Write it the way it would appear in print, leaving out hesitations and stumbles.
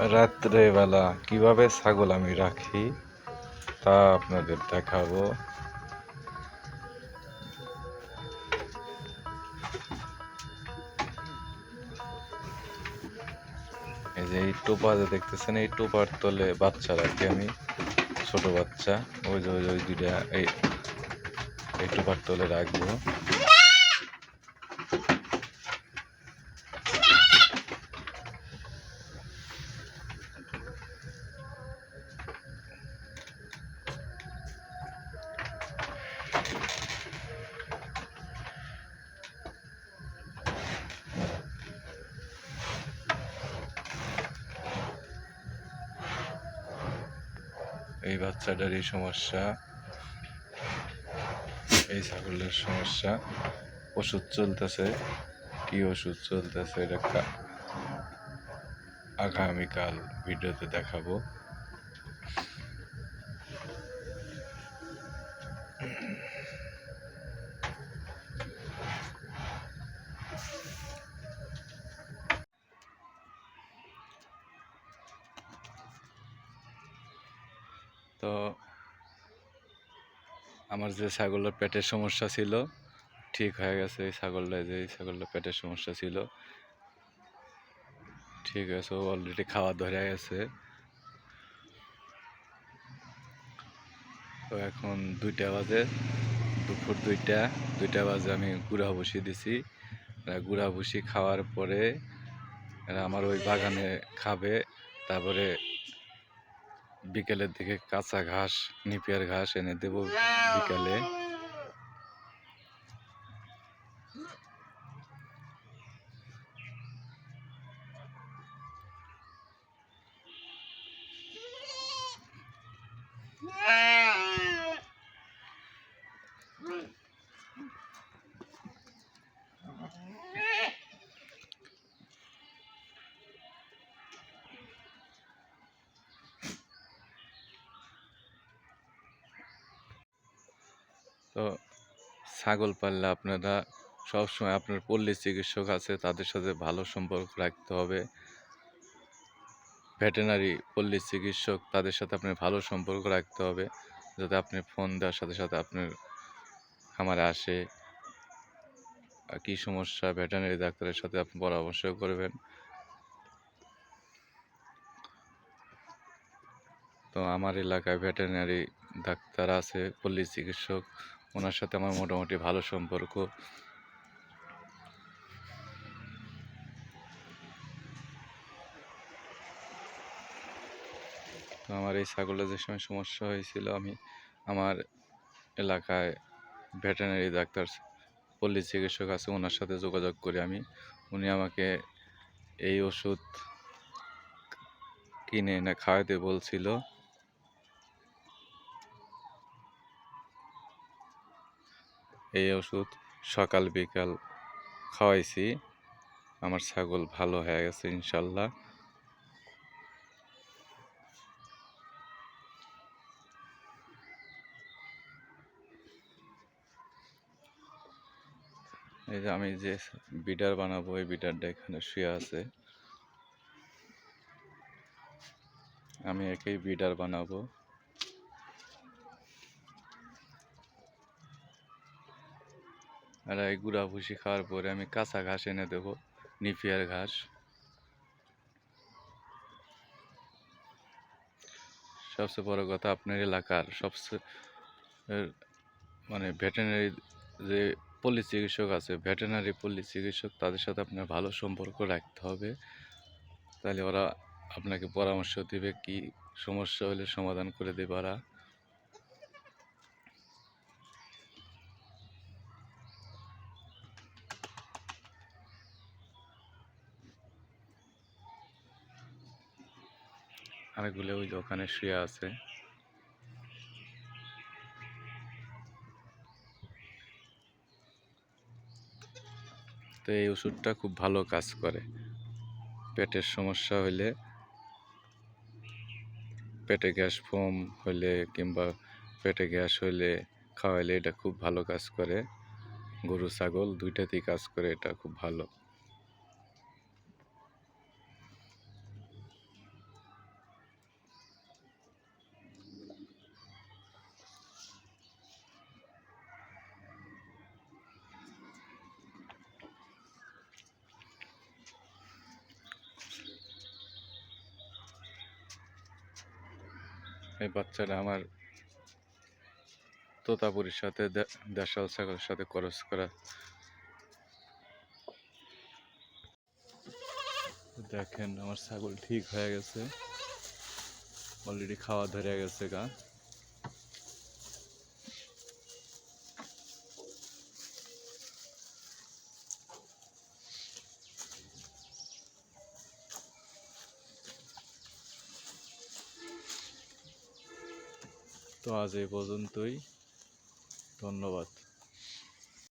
রাত্রেবেলা কিভাবে ছাগল আমি রাখি তা আপনাদের দেখাবো। এই যে এই টোপা যে দেখতেছেন, এই টোপার তলে বাচ্চা রাখি আমি, ছোট বাচ্চা। ওই যে ওই দুইটা এই টোপার তলে রাখবো। এই বাচ্চাটারই সমস্যা, এই ছাগলের সমস্যা। ওষুধ চলতেছে, কি ওষুধ চলতেছে এটা আগামীকাল ভিডিওতে দেখাবো। তো আমার যে ছাগলের পেটের সমস্যা ছিল ঠিক হয়ে গেছে। এই ছাগলটা, যে এই ছাগলটার পেটের সমস্যা ছিল ঠিক আছে, ও অলরেডি খাওয়া ধরে গেছে। তো এখন 2টা বাজে, দুপুর 2টা বাজে আমি গুঁড়া ভুসি দিছি। গুঁড়া ভুসি খাওয়ার পরে এরা আমার ওই বাগানে খাবে। তারপরে বিকেলের দিকে কাঁচা ঘাস, নিপিয়ার ঘাস এনে দেব বিকালে। তো ছাগল পাললে আপনারা সবসময়, আপনার পল্লী চিকিৎসক আছে তাদের সাথে ভালো সম্পর্ক রাখতে হবে। ভেটেরিনারি পল্লী চিকিৎসক, তাদের সাথে আপনার ভালো সম্পর্ক রাখতে হবে, যাতে আপনি ফোন দেওয়ার সাথে সাথে আপনার খামারে আসে। কী সমস্যা ভেটেরিনারি ডাক্তারের সাথে আপনি পরামর্শ করবেন। তো আমার এলাকায় ভেটেরিনারি ডাক্তার আছে, পল্লী চিকিৎসক, ওনার সাথে আমার মোটামুটি ভালো সম্পর্ক। তো আমার এই ছাগলের যে সময় সমস্যা হয়েছিল, আমি আমার এলাকায় ভেটেরিনারি ডাক্তার, পল্লী চিকিৎসক আছে, ওনার সাথে যোগাযোগ করি আমি। উনি আমাকে এই ওষুধ কিনে এনে খাওয়াতে বলছিল। এই ওষুধ সকাল বিকাল খাওয়াইছি, আমার ছাগল ভালো হয়ে গেছে ইনশাল্লাহ। এই যে আমি যে বিডার বানাবো, এই বিডারটা এখানে শুয়ে আছে। আমি একেই বিডার বানাবো। আর এই গুঁড়া ভুসি খাওয়ার পরে আমি কাঁচা ঘাস এনে দেবো, নিপিয়ার ঘাস। সবচেয়ে বড় কথা, আপনার এলাকার সবচেয়ে মানে ভেটেরিনারি যে পল্লী চিকিৎসক আছে, ভেটেরিনারি পল্লী চিকিৎসক, তাদের সাথে আপনার ভালো সম্পর্ক রাখতে হবে। তাহলে ওরা আপনাকে পরামর্শ দিবে, কি সমস্যা হলে সমাধান করে দেবে ওরা। আরেকগুলো ওই ওখানে শুয়ে আছে। তো এই ওষুধটা খুব ভালো কাজ করে। পেটের সমস্যা হলে, পেটে গ্যাস ফর্ম হলে কিংবা পেটে গ্যাস হলে খাওয়াইলে এটা খুব ভালো কাজ করে। গরু ছাগল দুইটাতেই কাজ করে, এটা খুব ভালো। এই বাচ্চাটা আমার তোতাপুরির সাথে দেশাল ছাগলের সাথে ক্রস করা। দেখেন আমার ছাগল ঠিক হয়ে গেছে, অলরেডি খাওয়া ধরে গেছে গা। তো আজ এই পর্যন্তই, ধন্যবাদ।